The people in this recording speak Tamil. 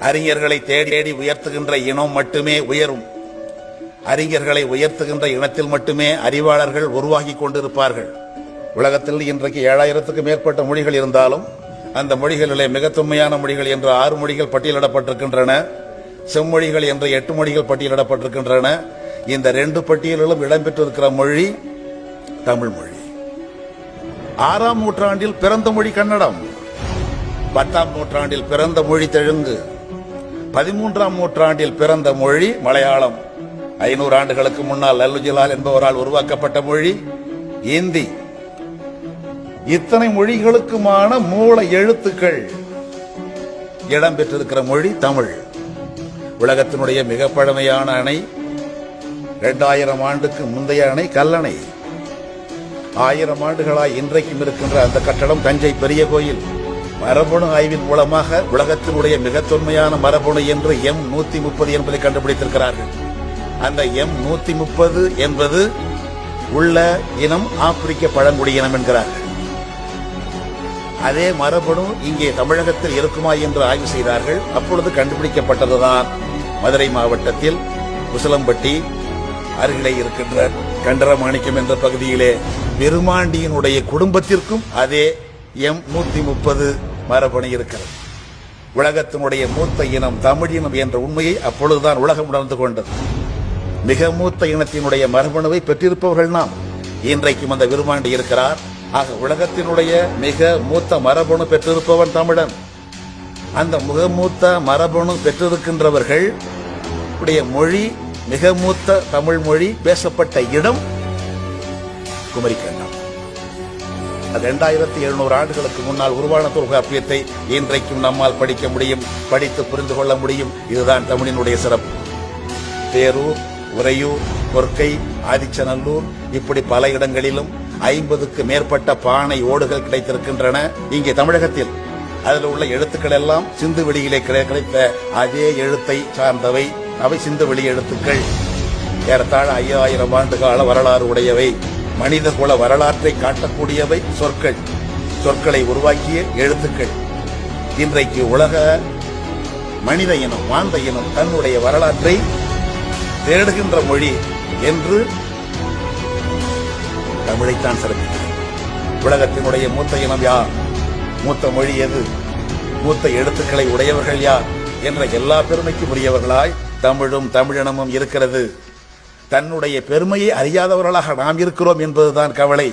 அறிஞர்களை தேடி தேடி உயர்த்துகின்ற இனம் மட்டுமே உயரும். அறிஞர்களை உயர்த்துகின்ற இனத்தில் மட்டுமே அறிவாளர்கள் உருவாகி கொண்டிருப்பார்கள். உலகத்தில் இன்றைக்கு 7000க்கு மேற்பட்ட மொழிகள் இருந்தாலும் அந்த மொழிகளிலே மிக தொன்மையான மொழிகள் என்று 6 மொழிகள் பட்டியலிடப்பட்டிருக்கின்றன. செம்மொழிகள் என்ற 8 மொழிகள் பட்டியலிடப்பட்டிருக்கின்றன. இந்த 2 பட்டியலிலும் இடம்பெற்றிருக்கிற மொழி தமிழ் மொழி. 6ஆம் நூற்றாண்டில் பிறந்த மொழி கன்னடம், 10ஆம் நூற்றாண்டில் பிறந்த மொழி தெலுங்கு, 13ஆம் நூற்றாண்டில் பிறந்த மொழி மலையாளம், 500 ஆண்டுகளுக்கு முன்னால் லல்லுஜிலால் என்பவரால் உருவாக்கப்பட்ட மொழி இந்தி. இத்தனை மொழிகளுக்குமான மூல எழுத்துக்கள் இடம்பெற்றிருக்கிற மொழி தமிழ். உலகத்தினுடைய மிக பழமையான அணை 2000 ஆண்டுக்கு முந்தைய அணை கல்லணை. 1000 ஆண்டுகளாய் இன்றைக்கும் இருக்கின்ற அந்த கட்டடம் தஞ்சை பெரிய கோயில். மரபணு ஆய்வின் மூலமாக உலகத்தினுடைய மிக தொன்மையான மரபணு என்று M130 என்பதை கண்டுபிடித்திருக்கிறார்கள். அந்த M130 என்பது உள்ள இனம் ஆப்பிரிக்க பழங்குடியினம் என்கிறார்கள். அதே மரபணு இங்கே தமிழகத்தில் இருக்குமா என்று ஆய்வு செய்தார்கள். அப்பொழுது கண்டுபிடிக்கப்பட்டதுதான் மதுரை மாவட்டத்தில் உசிலம்பட்டி அருகிலே இருக்கின்ற கண்டரமாணிக்கம் என்ற பகுதியிலே பெருமாண்டியினுடைய குடும்பத்திற்கும் அதே M130 மரபணு இருக்கிறது. உலகத்தினுடைய மூத்த இனம் தமிழ் இனம் என்ற உண்மையை அப்பொழுதுதான் உலகம் உணர்ந்து கொண்டது. மிக மூத்த இனத்தினுடைய மரபணுவை பெற்றிருப்பவர்கள் நாம். இன்றைக்கும் அந்த விருமாண்டி இருக்கிறார். ஆக உலகத்தினுடைய மிக மூத்த மரபணு பெற்றிருப்பவன் தமிழன். அந்த மிக மூத்த மரபணு பெற்றிருக்கின்றவர்கள் உடைய மொழி, மிக மூத்த தமிழ் மொழி பேசப்பட்ட இடம் குமரிக்கண்டம். 2700 ஆண்டுகளுக்கு முன்னால் உருவான தொல்காப்பியத்தை இன்றைக்கும் நம்மால் படிக்க முடியும், படித்து புரிந்து கொள்ள முடியும். இதுதான் தமிழினுடைய சிறப்பு. பேரூர், உறையூர், கொர்க்கை, ஆதிச்சநல்லூர் இப்படி பல இடங்களிலும் 50க்கு மேற்பட்ட பானை ஓடுகள் கிடைத்திருக்கின்றன. இங்கே தமிழகத்தில் அதில் உள்ள எழுத்துக்கள் எல்லாம் சிந்து வெளியிலே கிடைத்த அதே எழுத்தை சார்ந்தவை. அவை சிந்து வெளி எழுத்துக்கள். ஏறத்தாழ 5000 ஆண்டு கால வரலாறு உடையவை. மனித குல வரலாற்றை காட்டக்கூடியவை சொற்கள். சொற்களை உருவாக்கிய எழுத்துக்கள். இன்றைக்கு உலக மனித இனம், மாந்த இனம் தன்னுடைய வரலாற்றை தேடுகின்ற மொழி என்று தமிழைத்தான் சிறப்பிக்கிறது. உலகத்தினுடைய மூத்த இனம் யார், மூத்த மொழி எது, மூத்த எழுத்துக்களை உடையவர்கள் யார் என்ற எல்லா பெருமைக்கும் உரியவர்களாய் தமிழும் தமிழினமும் இருக்கிறது. தன்னுடைய பெருமையை அறியாதவர்களாக நாம் இருக்கிறோம் என்பதுதான் கவலை.